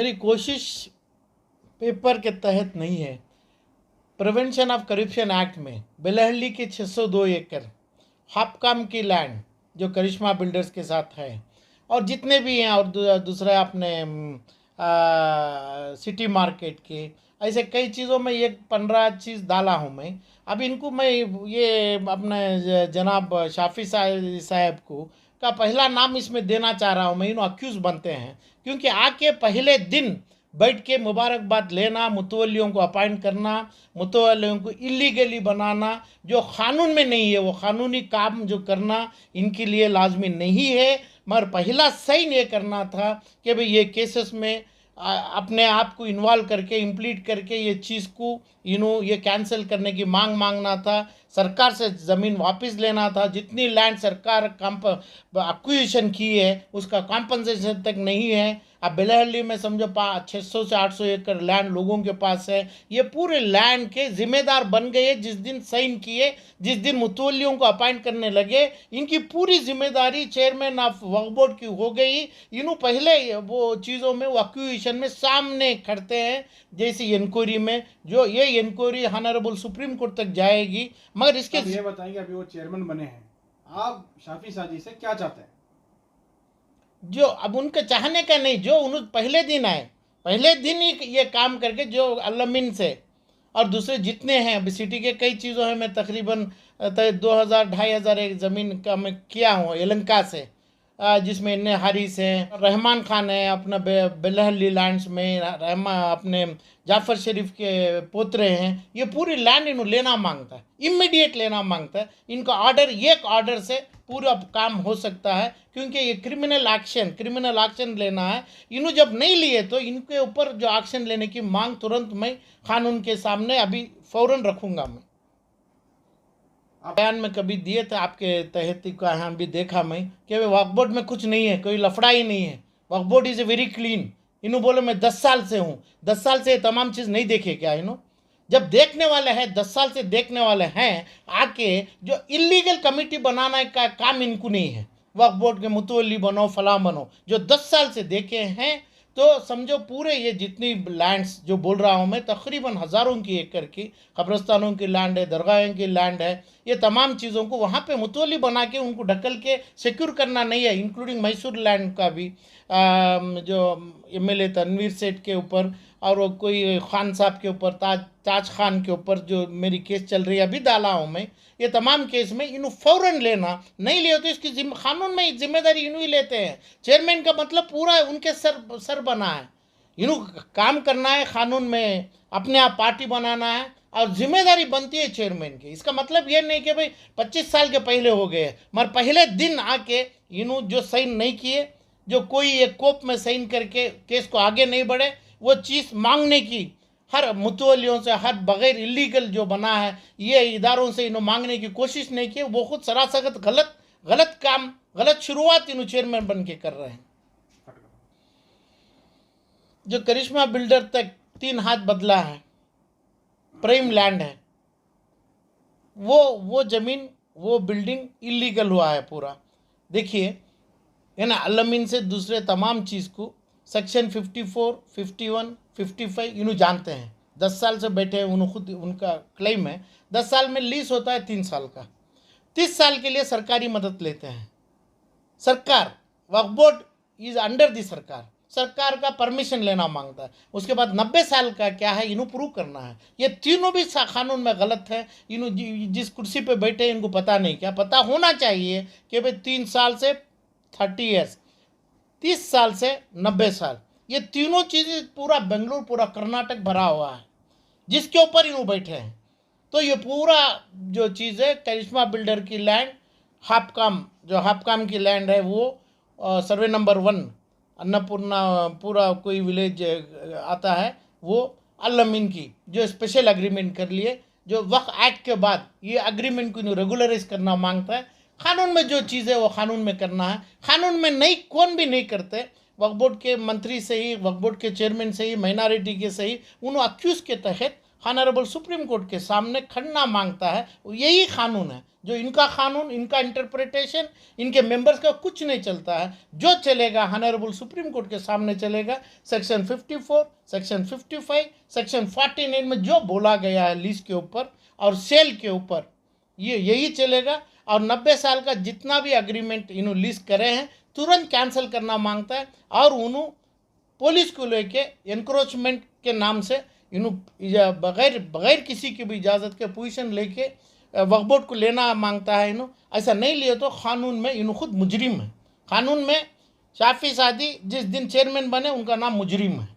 मेरी कोशिश पेपर के तहत नहीं है। प्रिवेंशन ऑफ करप्शन एक्ट में बेलहल्ली के 602 एकड़ हापकाम की लैंड जो करिश्मा बिल्डर्स के साथ है और जितने भी हैं, और दूसरा अपने सिटी मार्केट के, ऐसे कई चीज़ों में ये 15 चीज़ डाला हूँ मैं। अब इनको मैं ये अपने जनाब शाफी साहब को का पहला नाम इसमें देना चाह रहा हूँ मैं। इन्हों अक्यूज़ बनते हैं क्योंकि आके पहले दिन बैठ के मुबारकबाद लेना, मुतवल्लियों को अपॉइंट करना, मुतवल्लियों को इलीगली बनाना, जो क़ानून में नहीं है, वो क़ानूनी काम जो करना इनके लिए लाजमी नहीं है। मगर पहला साइन ये करना था कि भाई ये केसेस में अपने आप को इन्वॉल्व करके इम्प्लीट करके ये चीज़ को ये कैंसिल करने की मांगना था। सरकार से ज़मीन वापस लेना था। जितनी लैंड सरकार एक्विजिशन की है उसका कॉम्पनसेशन तक नहीं है। अब बेलहल्ली में समझो 600 से 800 एकड़ लैंड लोगों के पास है। ये पूरे लैंड के जिम्मेदार बन गए जिस दिन साइन किए, जिस दिन मुतवल्लियों को अपॉइंट करने लगे। इनकी पूरी जिम्मेदारी चेयरमैन ऑफ वक्फ बोर्ड की हो गई। इन्हों पहले वो चीज़ों में वो एक्विजिशन में सामने खड़ते हैं। जैसे इंक्वायरी में जो ये इंक्वायरी ऑनरेबल सुप्रीम कोर्ट तक जाएगी। मगर इसके ये बताएंगे अभी वो चेयरमैन बने हैं, आप शाफी साजी से क्या चाहते हैं? जो अब उनके चाहने का नहीं, जो उन्होंने पहले दिन आए, पहले दिन ही ये काम करके जो अलमिन से और दूसरे जितने हैं अभी सिटी के कई चीज़ों हैं, मैं तकरीबन 2000-2500 एक ज़मीन का मैं किया हूँ यलंका से, जिसमें इन्ने हारिस हैं, रहमान खान है अपना बेलहल्ली लैंड्स में, अपने जाफ़र शरीफ के पोतरे हैं। ये पूरी लैंड इन्हों लेना मांगता है, इमीडिएट लेना मांगता है। इनका ऑर्डर, एक ऑर्डर से पूरा काम हो सकता है क्योंकि ये क्रिमिनल एक्शन लेना है। इन्हों जब नहीं लिए तो इनके ऊपर जो एक्शन लेने की मांग तुरंत मैं कानून के सामने अभी फ़ौरन रखूँगा। मैं बयान में कभी दिए थे आपके तहत का, यहाँ भी देखा मैं कि वक्फ बोर्ड में कुछ नहीं है, कोई लफड़ा ही नहीं है। Waqf board is a very clean. इन्हों बोले मैं 10 साल से हूँ, 10 साल से ये तमाम चीज़ नहीं देखे क्या? इन्हों जब देखने वाले हैं, 10 साल से देखने वाले हैं, आके जो इलीगल कमेटी बनाने का काम इनको नहीं है। वक्फ बोर्ड के मुतवल्ली बनो, फलां बनो, जो 10 साल से देखे हैं। तो समझो पूरे ये जितनी लैंड्स जो बोल रहा हूँ मैं, तकरीबन हज़ारों की एकड़ की कब्रस्तानों की लैंड है, दरगाहों की लैंड है। ये तमाम चीज़ों को वहाँ पे मुतवल्ली बना के उनको ढकल के सिक्योर करना नहीं है, इंक्लूडिंग मैसूर लैंड का भी जो एमएलए तनवीर सेठ के ऊपर और वो कोई खान साहब के ऊपर, ताज खान के ऊपर जो मेरी केस चल रही है अभी डाला हूँ मैं। ये तमाम केस में इन्हों फ़ौरन लेना, नहीं लिया तो इसकी कानून में जिम्मेदारी इन्हों ही लेते हैं। चेयरमैन का मतलब पूरा उनके सर बना है। इन्हों काम करना है, कानून में अपने आप पार्टी बनाना है और जिम्मेदारी बनती है चेयरमैन की। इसका मतलब ये नहीं कि भाई 25 साल के पहले हो गए, मगर पहले दिन आके इन्हों जो साइन नहीं किए, जो कोई एक कोप में साइन करके केस को आगे नहीं बढ़े, वो चीज़ मांगने की हर मुतवल्लियों से, हर बग़ैर इलीगल जो बना है ये इदारों से इन्हों मांगने की कोशिश नहीं की। वो खुद सरासर गलत काम, गलत शुरुआत इन्हों चेयरमैन बन के कर रहे हैं। जो करिश्मा बिल्डर तक 3 हाथ बदला है, प्राइम लैंड है, वो ज़मीन, वो बिल्डिंग इलीगल हुआ है पूरा। देखिए है ना, अलमीन से दूसरे तमाम चीज़ को सेक्शन 54, 51, 55 इन्हों जानते हैं। 10 साल से बैठे हैं, उन्होंने खुद उनका क्लेम है। 10 साल में लीज होता है 3 साल का, 30 साल के लिए सरकारी मदद लेते हैं। सरकार, वक्फ बोर्ड इज़ अंडर दी सरकार का परमिशन लेना मांगता है। उसके बाद 90 साल का क्या है इन्हों प्रूव करना है। ये तीनों भी कानून में गलत है। इन्हों जिस कुर्सी पे बैठे इनको पता नहीं, क्या पता होना चाहिए कि भाई 3 साल से 30 ईयर्स, 30 साल से 90 साल, ये तीनों चीज़ें पूरा बेंगलुरु, पूरा कर्नाटक भरा हुआ है जिसके ऊपर इन्हों बैठे हैं। तो ये पूरा जो चीज़ है करिश्मा बिल्डर की लैंड, हापकाम की लैंड है, वो सर्वे नंबर 1 अन्नपूर्णा पूरा कोई विलेज आता है, वो अलमीन की जो स्पेशल एग्रीमेंट कर लिए, जो वक्फ एक्ट के बाद ये एग्रीमेंट को रेगुलराइज करना मांगता है। कानून में जो चीज़ है वो कानून में करना है। कानून में नहीं, कौन भी नहीं करते। वक्फ बोर्ड के मंत्री से ही, वक्फ बोर्ड के चेयरमैन से ही, माइनॉरिटी के से ही, उन्होंने अक्यूज़ के तहत ऑनरेबल सुप्रीम कोर्ट के सामने खड़ना मांगता है। यही कानून है। जो इनका कानून, इनका इंटरप्रिटेशन, इनके मेंबर्स का कुछ नहीं चलता है। जो चलेगा हॉनरेबल सुप्रीम कोर्ट के सामने चलेगा। सेक्शन 54, सेक्शन 55, सेक्शन 49 में जो बोला गया है लीज के ऊपर और सेल के ऊपर, ये यही चलेगा। और 90 साल का जितना भी एग्रीमेंट इन्होंने लीज करे हैं तुरंत कैंसिल करना मांगता है। और उन्होंने पुलिस को लेके एनक्रोचमेंट के नाम से इन्हों बगैर किसी की भी इजाज़त के पोजीशन लेके वक्फ बोर्ड को लेना मांगता है। ऐसा नहीं लिए तो कानून में इन्हों खुद मुजरिम है। कानून में शाफी सादी जिस दिन चेयरमैन बने उनका नाम मुजरिम है।